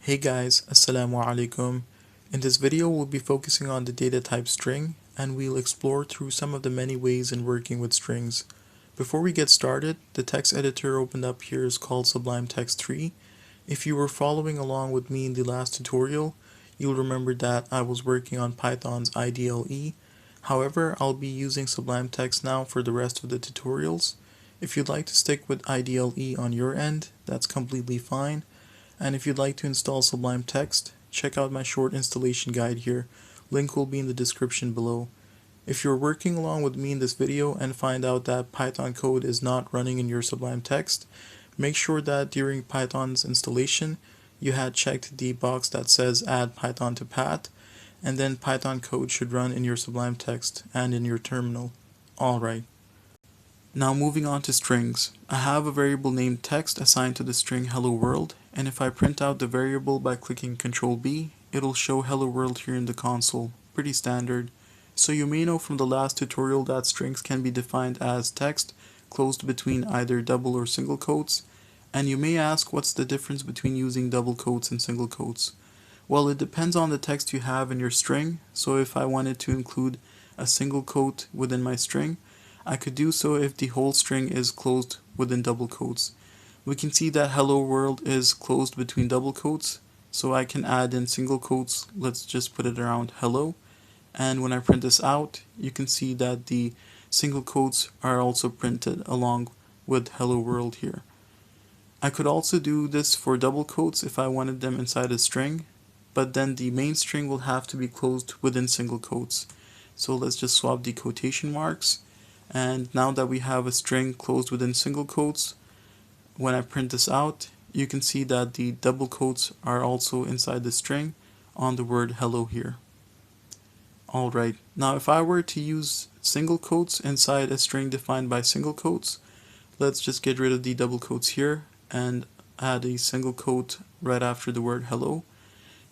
Hey guys, Asalamualaikum. In this video we'll be focusing on the data type string and we'll explore through some of the many ways in working with strings. Before we get started, the text editor opened up here is called Sublime Text 3. If you were following along with me in the last tutorial, you'll remember that I was working on Python's IDLE. However, I'll be using Sublime Text now for the rest of the tutorials. If you'd like to stick with IDLE on your end, that's completely fine. And if you'd like to install Sublime Text, check out my short installation guide here. Link will be in the description below. If you're working along with me in this video and find out that Python code is not running in your Sublime Text, make sure that during Python's installation you had checked the box that says add Python to path, and then Python code should run in your Sublime Text and in your terminal. Alright. Now moving on to strings. I have a variable named text assigned to the string hello world, and if I print out the variable by clicking ctrl B, it'll show hello world here in the console. Pretty standard. So you may know from the last tutorial that strings can be defined as text closed between either double or single quotes, and you may ask what's the difference between using double quotes and single quotes. Well, it depends on the text you have in your string, so if I wanted to include a single quote within my string, I could do so if the whole string is closed within double quotes. We can see that hello world is closed between double quotes, so I can add in single quotes. Let's just put it around hello, and when I print this out, you can see that the single quotes are also printed along with hello world here. I could also do this for double quotes if I wanted them inside a string, but then the main string will have to be closed within single quotes. So let's just swap the quotation marks. And now that we have a string closed within single quotes, when I print this out, you can see that the double quotes are also inside the string on the word hello here. Alright, now if I were to use single quotes inside a string defined by single quotes, let's just get rid of the double quotes here and add a single quote right after the word hello.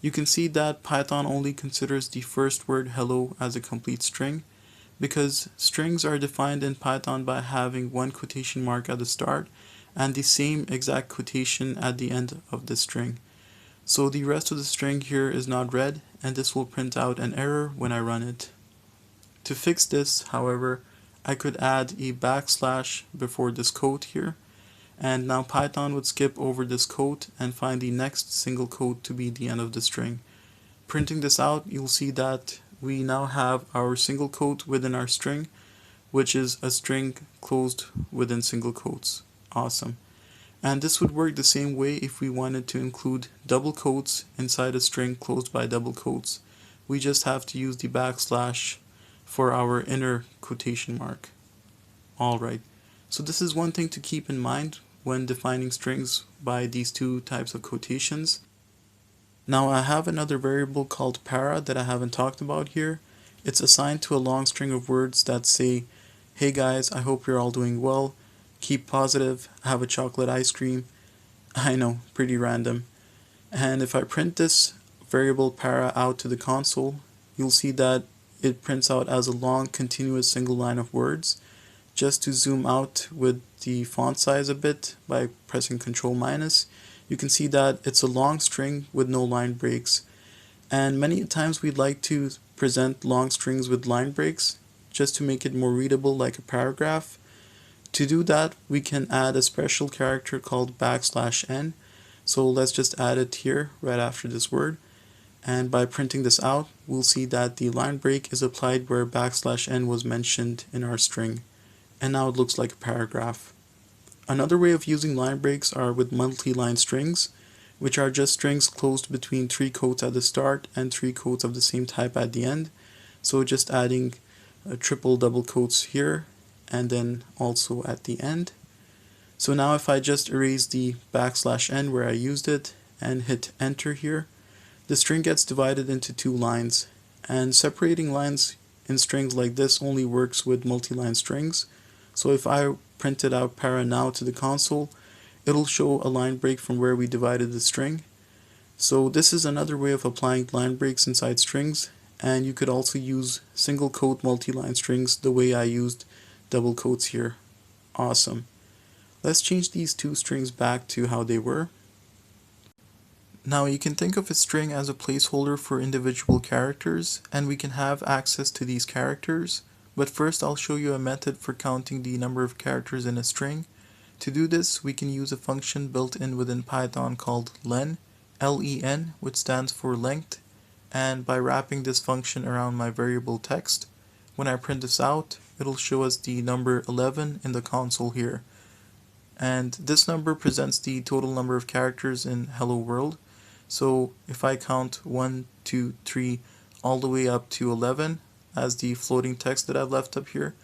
You can see that Python only considers the first word hello as a complete string, because strings are defined in Python by having one quotation mark at the start and the same exact quotation at the end of the string. So the rest of the string here is not read, and this will print out an error when I run it. To fix this, however, I could add a backslash before this quote here, and now Python would skip over this quote and find the next single quote to be the end of the string. Printing this out, you'll see that we now have our single quote within our string, which is a string closed within single quotes. Awesome. And this would work the same way if we wanted to include double quotes inside a string closed by double quotes. We just have to use the backslash for our inner quotation mark. Alright, so this is one thing to keep in mind when defining strings by these two types of quotations. Now I have another variable called para that I haven't talked about here. It's assigned to a long string of words that say, hey guys, I hope you're all doing well, keep positive, have a chocolate ice cream. I know, pretty random. And if I print this variable para out to the console, you'll see that it prints out as a long continuous single line of words. Just to zoom out with the font size a bit by pressing Ctrl-, you can see that it's a long string with no line breaks. And many times we'd like to present long strings with line breaks just to make it more readable like a paragraph. To do that, we can add a special character called \n. So let's just add it here right after this word. And by printing this out, we'll see that the line break is applied where \n was mentioned in our string. And now it looks like a paragraph. Another way of using line breaks are with multi-line strings, which are just strings closed between 3 quotes at the start and 3 quotes of the same type at the end. So just adding triple double quotes here and then also at the end. So now if I just erase the \n where I used it and hit enter here, the string gets divided into 2 lines, and separating lines in strings like this only works with multi-line strings. So if I printed out para now to the console, it'll show a line break from where we divided the string. So this is another way of applying line breaks inside strings, and you could also use single quote multi-line strings the way I used double quotes here. Awesome. Let's change these two strings back to how they were. Now you can think of a string as a placeholder for individual characters, and we can have access to these characters, but first I'll show you a method for counting the number of characters in a string. To do this, we can use a function built in within Python called len, L-E-N, which stands for length, and by wrapping this function around my variable text, when I print this out, it'll show us the number 11 in the console here. And this number presents the total number of characters in Hello World. So if I count 1, 2, 3 all the way up to 11 as the floating text that I've left up here,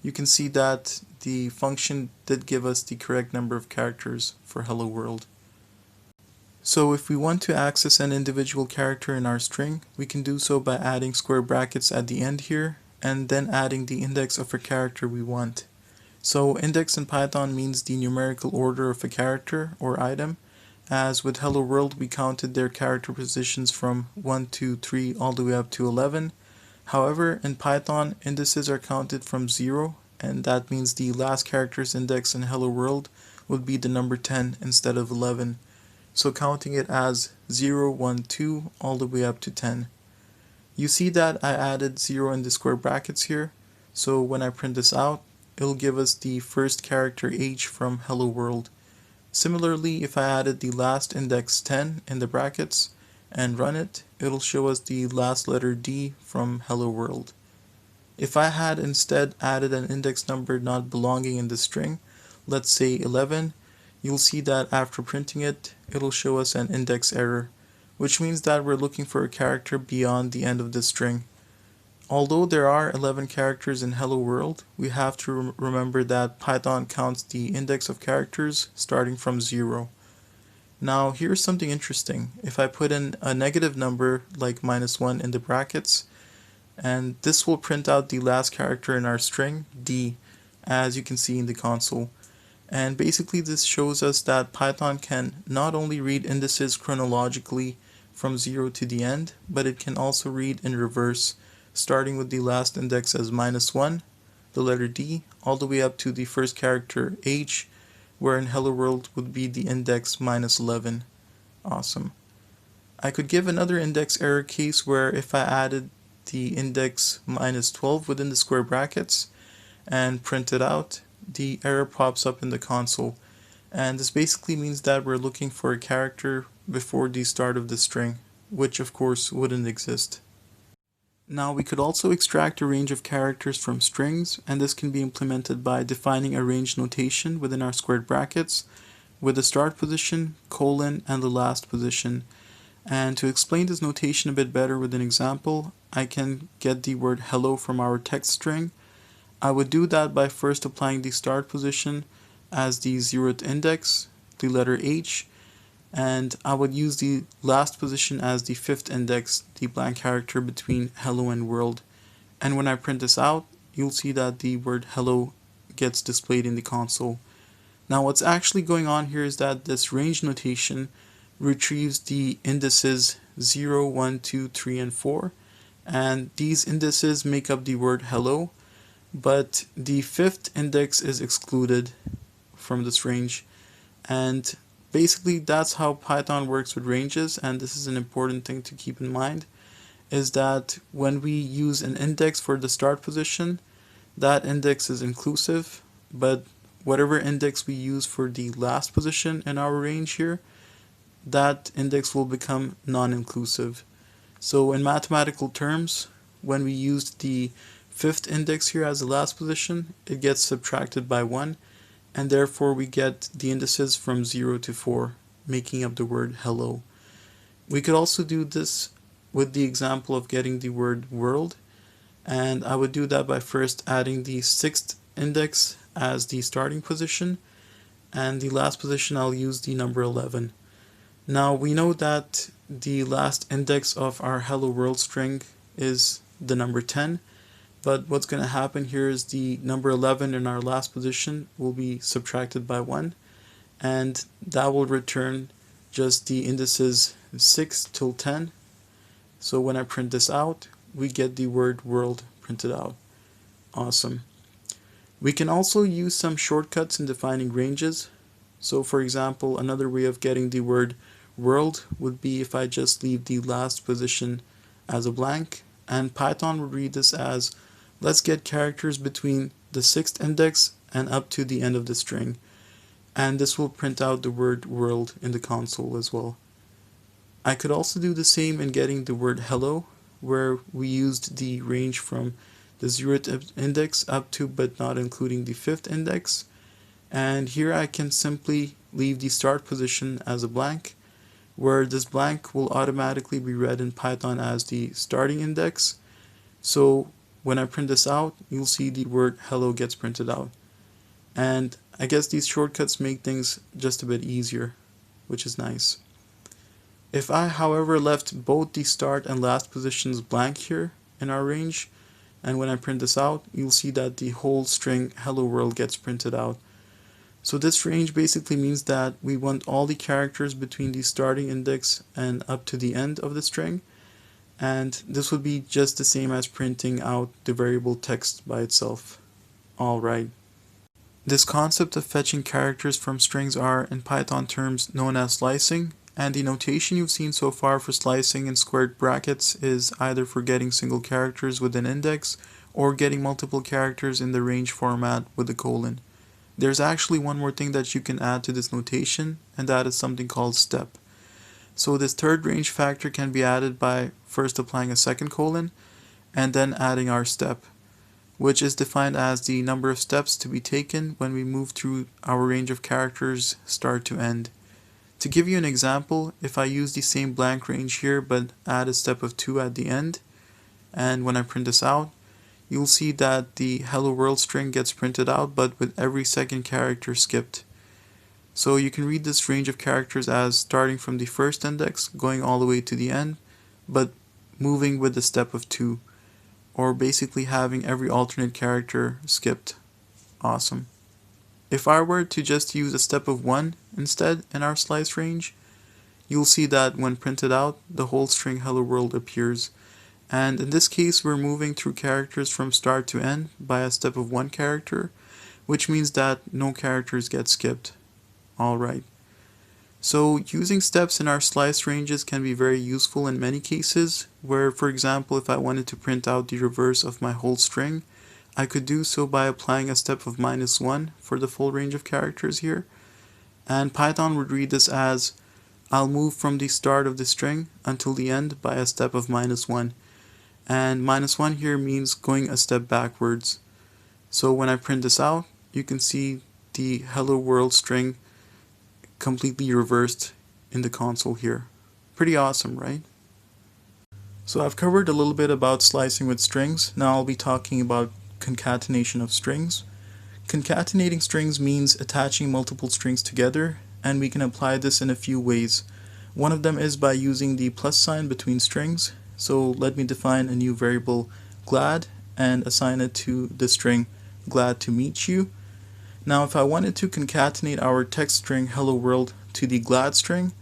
you can see that the function did give us the correct number of characters for Hello World. So if we want to access an individual character in our string, we can do so by adding square brackets at the end here, and then adding the index of a character we want. So index in Python means the numerical order of a character or item, as with Hello World we counted their character positions from 1, 2, 3 all the way up to 11. However, in Python, indices are counted from 0, and that means the last character's index in Hello World would be the number 10 instead of 11. So counting it as 0, 1, 2 all the way up to 10. You see that I added 0 in the square brackets here, so when I print this out, it'll give us the first character H from Hello World. Similarly, if I added the last index 10 in the brackets and run it, it'll show us the last letter D from Hello World. If I had instead added an index number not belonging in the string, let's say 11, you'll see that after printing it, it'll show us an index error, which means that we're looking for a character beyond the end of the string. Although there are 11 characters in Hello World, we have to remember that Python counts the index of characters starting from 0. Now here's something interesting. If I put in a negative number like -1 in the brackets, and this will print out the last character in our string, D, as you can see in the console. And basically this shows us that Python can not only read indices chronologically from 0 to the end, but it can also read in reverse, starting with the last index as -1, the letter D, all the way up to the first character H, where in Hello World would be the index -11. Awesome. I could give another index error case where if I added the index -12 within the square brackets and print it out, the error pops up in the console. And this basically means that we're looking for a character before the start of the string, which of course wouldn't exist. Now we could also extract a range of characters from strings, and this can be implemented by defining a range notation within our squared brackets with the start position, colon, and the last position. And to explain this notation a bit better with an example, I can get the word hello from our text string. I would do that by first applying the start position as the 0th index, the letter H, and I would use the last position as the 5th index, the blank character between hello and world. And when I print this out, you'll see that the word hello gets displayed in the console. Now what's actually going on here is that this range notation retrieves the indices 0, 1, 2, 3, and 4, and these indices make up the word hello, but the 5th index is excluded from this range. And basically that's how Python works with ranges, and this is an important thing to keep in mind, is that when we use an index for the start position, that index is inclusive, but whatever index we use for the last position in our range here, that index will become non-inclusive. So in mathematical terms, when we use the 5th index here as the last position, it gets subtracted by 1, and therefore we get the indices from 0 to 4, making up the word hello. We could also do this with the example of getting the word world, and I would do that by first adding the 6th index as the starting position, and the last position I'll use the number 11. Now we know that the last index of our hello world string is the number 10, but what's going to happen here is the number 11 in our last position will be subtracted by 1, and that will return just the indices 6 till 10. So when I print this out, we get the word world printed out. Awesome. We can also use some shortcuts in defining ranges. So for example, another way of getting the word world would be if I just leave the last position as a blank, and Python would read this as let's get characters between the 6th index and up to the end of the string, and this will print out the word world in the console as well. I could also do the same in getting the word hello, where we used the range from the 0th index up to but not including the 5th index, and here I can simply leave the start position as a blank, where this blank will automatically be read in Python as the starting index. So when I print this out, you'll see the word hello gets printed out. And I guess these shortcuts make things just a bit easier, which is nice. If I, however, left both the start and last positions blank here in our range, and when I print this out, you'll see that the whole string hello world gets printed out. So this range basically means that we want all the characters between the starting index and up to the end of the string, and this would be just the same as printing out the variable text by itself. Alright. This concept of fetching characters from strings are, in Python terms, known as slicing, and the notation you've seen so far for slicing in squared brackets is either for getting single characters with an index or getting multiple characters in the range format with a colon. There's actually one more thing that you can add to this notation, and that is something called step. So this third range factor can be added by first applying a second colon and then adding our step, which is defined as the number of steps to be taken when we move through our range of characters start to end. To give you an example, if I use the same blank range here but add a step of 2 at the end, and when I print this out, you'll see that the hello world string gets printed out but with every second character skipped. So you can read this range of characters as starting from the first index going all the way to the end, but moving with the step of 2, or basically having every alternate character skipped. Awesome. If I were to just use a step of 1 instead in our slice range, you'll see that when printed out, the whole string hello world appears. And in this case, we're moving through characters from start to end by a step of 1 character, which means that no characters get skipped. Alright. So using steps in our slice ranges can be very useful in many cases, where, for example, if I wanted to print out the reverse of my whole string, I could do so by applying a step of -1 for the full range of characters here. And Python would read this as, I'll move from the start of the string until the end by a step of -1. And -1 here means going a step backwards. So when I print this out, you can see the hello world string completely reversed in the console here. Pretty awesome, right? So I've covered a little bit about slicing with strings. Now I'll be talking about concatenation of strings. Concatenating strings means attaching multiple strings together, and we can apply this in a few ways. One of them is by using the plus sign between strings. So let me define a new variable glad and assign it to the string glad to meet you. Now if I wanted to concatenate our text string hello world to the glad string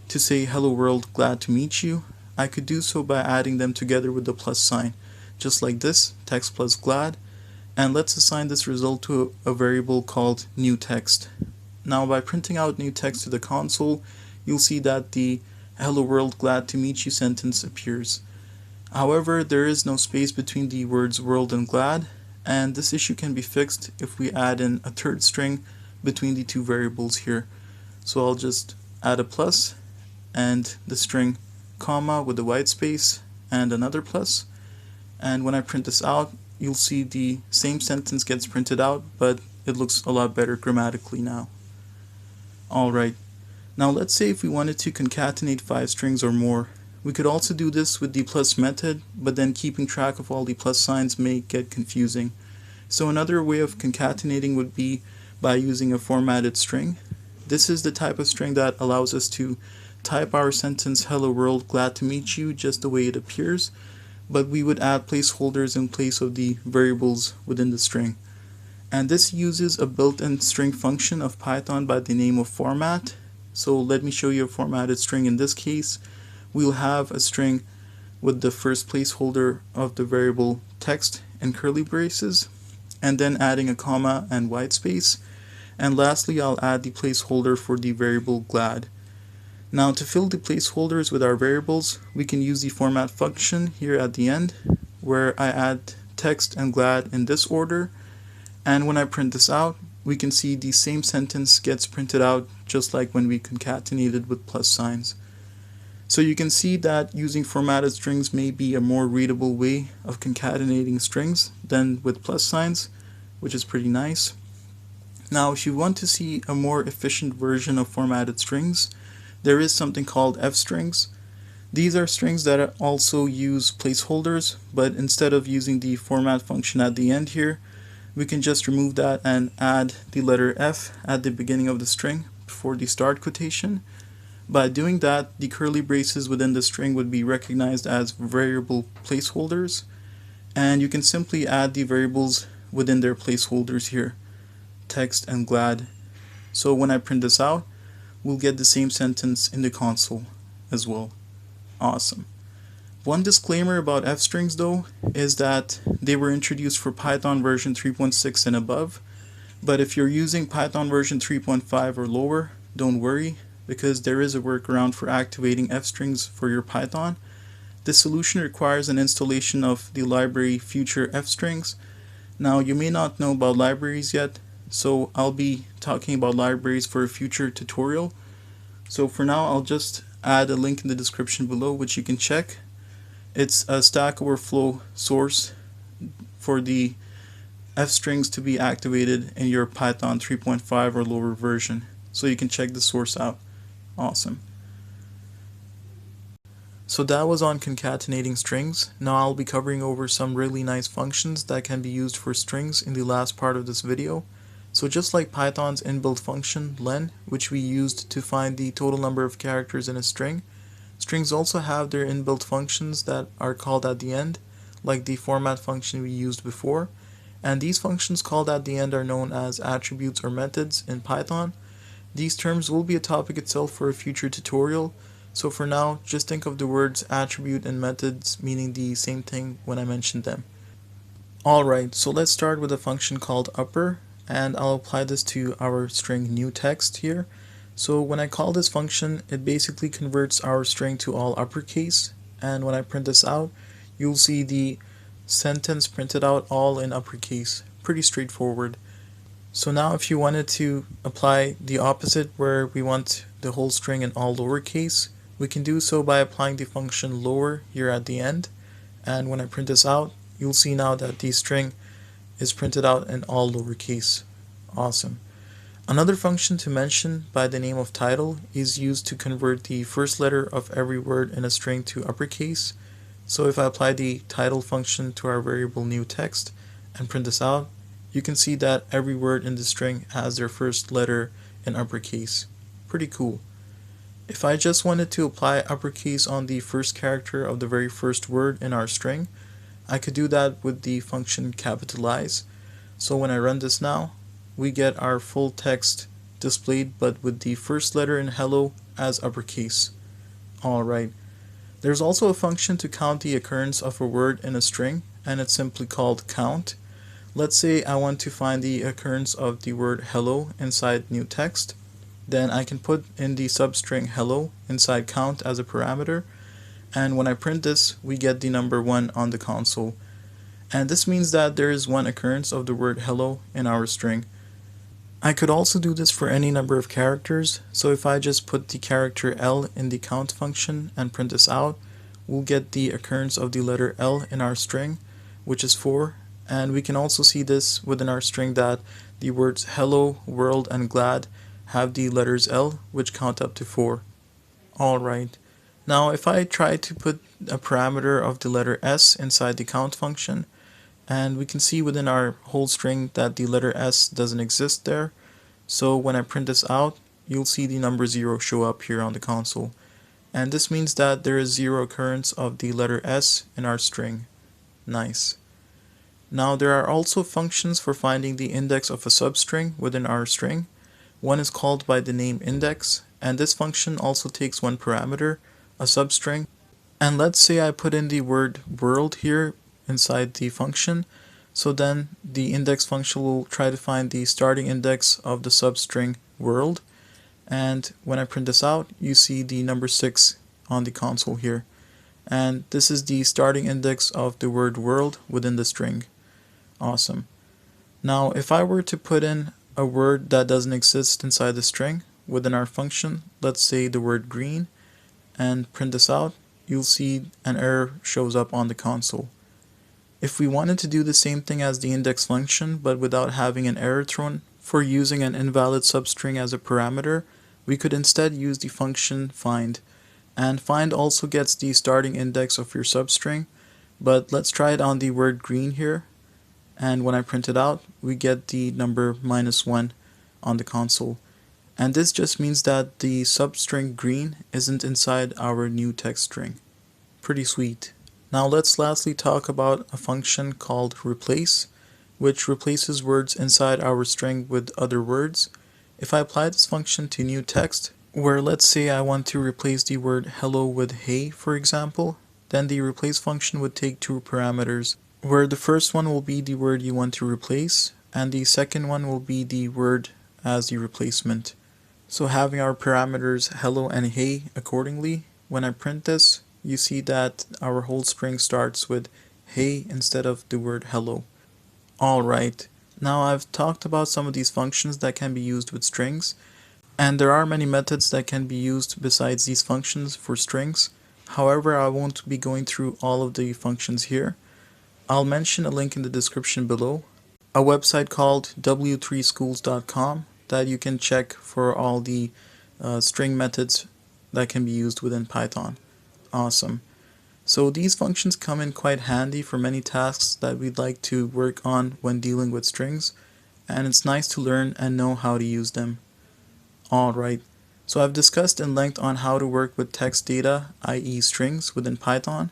to say hello world glad to meet you, I could do so by adding them together with the plus sign, just like this, text plus glad, and let's assign this result to a variable called new text. Now by printing out new text to the console, you'll see that the hello world glad to meet you sentence appears. However, there is no space between the words world and glad, and this issue can be fixed if we add in a third string between the two variables here. So I'll just add a plus and the string comma with a white space and another plus, and when I print this out, you'll see the same sentence gets printed out, but it looks a lot better grammatically now. Alright. Now let's say if we wanted to concatenate 5 strings or more. We could also do this with the plus method, but then keeping track of all the plus signs may get confusing. So another way of concatenating would be by using a formatted string. This is the type of string that allows us to type our sentence hello world glad to meet you just the way it appears, but we would add placeholders in place of the variables within the string. And this uses a built-in string function of Python by the name of format. So let me show you a formatted string. In this case, we'll have a string with the first placeholder of the variable text in curly braces, and then adding a comma and white space, and lastly I'll add the placeholder for the variable glad. Now to fill the placeholders with our variables, we can use the format function here at the end, where I add text and glad in this order, and when I print this out, we can see the same sentence gets printed out just like when we concatenated with plus signs. So you can see that using formatted strings may be a more readable way of concatenating strings than with plus signs, which is pretty nice. Now if you want to see a more efficient version of formatted strings, there is something called f strings. These are strings that also use placeholders, but instead of using the format function at the end here, we can just remove that and add the letter F at the beginning of the string before the start quotation. By doing that, the curly braces within the string would be recognized as variable placeholders, and you can simply add the variables within their placeholders here, text and glad. So when I print this out, we'll get the same sentence in the console as well. Awesome. One disclaimer about f-strings though is that they were introduced for Python version 3.6 and above, but if you're using Python version 3.5 or lower, don't worry, because there is a workaround for activating f-strings for your Python. This solution requires an installation of the library future f-strings. Now you may not know about libraries yet, so I'll be talking about libraries for a future tutorial. So for now, I'll just add a link in the description below which you can check. It's a Stack Overflow source for the f-strings to be activated in your Python 3.5 or lower version. So you can check the source out. Awesome. So that was on concatenating strings. Now I'll be covering over some really nice functions that can be used for strings in the last part of this video. So just like Python's inbuilt function len, which we used to find the total number of characters in a string, strings also have their inbuilt functions that are called at the end, like the format function we used before, and these functions called at the end are known as attributes or methods in Python. These terms will be a topic itself for a future tutorial, so for now just think of the words attribute and methods meaning the same thing when I mention them. Alright, so let's start with a function called upper, and I'll apply this to our string new text here. So when I call this function, it basically converts our string to all uppercase, and when I print this out, you'll see the sentence printed out all in uppercase. Pretty straightforward. So now if you wanted to apply the opposite where we want the whole string in all lowercase, we can do so by applying the function lower here at the end, and when I print this out, you'll see now that the string is printed out in all lowercase. Awesome. Another function to mention by the name of title is used to convert the first letter of every word in a string to uppercase. So if I apply the title function to our variable new text and print this out, you can see that every word in the string has their first letter in uppercase. Pretty cool. If I just wanted to apply uppercase on the first character of the very first word in our string, I could do that with the function capitalize. So when I run this now, we get our full text displayed but with the first letter in hello as uppercase. Alright. There's also a function to count the occurrence of a word in a string, and it's simply called count. Let's say I want to find the occurrence of the word hello inside new text. Then I can put in the substring hello inside count as a parameter, and when I print this, we get the number 1 on the console. And this means that there is one occurrence of the word hello in our string. I could also do this for any number of characters, so if I just put the character L in the count function and print this out, we'll get the occurrence of the letter L in our string, which is 4, and we can also see this within our string that the words hello, world, and glad have the letters L, which count up to 4. Alright, now if I try to put a parameter of the letter S inside the count function, and we can see within our whole string that the letter S doesn't exist there. So when I print this out, you'll see the number 0 show up here on the console. And this means that there is 0 occurrence of the letter S in our string. Nice. Now there are also functions for finding the index of a substring within our string. One is called by the name index, and this function also takes one parameter, a substring. And let's say I put in the word world here inside the function, so then the index function will try to find the starting index of the substring world, And when I print this out, you see the number 6 on the console here. And this is the starting index of the word world within the string. Awesome. Now, if I were to put in a word that doesn't exist inside the string within our function, let's say the word green, and print this out, you'll see an error shows up on the console. If we wanted to do the same thing as the index function but without having an error thrown for using an invalid substring as a parameter, we could instead use the function find. And find also gets the starting index of your substring, but let's try it on the word green here. And when I print it out, we get the number -1 on the console. And this just means that the substring green isn't inside our new text string. Pretty sweet. Now let's lastly talk about a function called replace, which replaces words inside our string with other words. If I apply this function to new text, where let's say I want to replace the word hello with hey, for example, then the replace function would take two parameters, where the first one will be the word you want to replace, and the second one will be the word as the replacement. So having our parameters hello and hey accordingly, when I print this, you see that our whole string starts with hey instead of the word hello. Alright, now I've talked about some of these functions that can be used with strings, and there are many methods that can be used besides these functions for strings. However, I won't be going through all of the functions here. I'll mention a link in the description below, a website called w3schools.com that you can check for all the string methods that can be used within Python. Awesome. So these functions come in quite handy for many tasks that we'd like to work on when dealing with strings, and it's nice to learn and know how to use them. Alright, so I've discussed in length on how to work with text data, i.e. strings, within Python,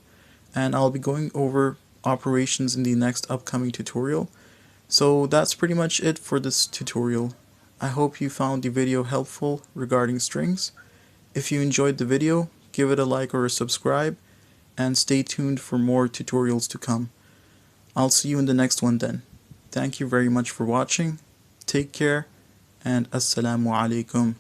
and I'll be going over operations in the next upcoming tutorial. So that's pretty much it for this tutorial. I hope you found the video helpful regarding strings. If you enjoyed the video, give it a like or a subscribe, and stay tuned for more tutorials to come. I'll see you in the next one then. Thank you very much for watching. Take care, and Assalamualaikum.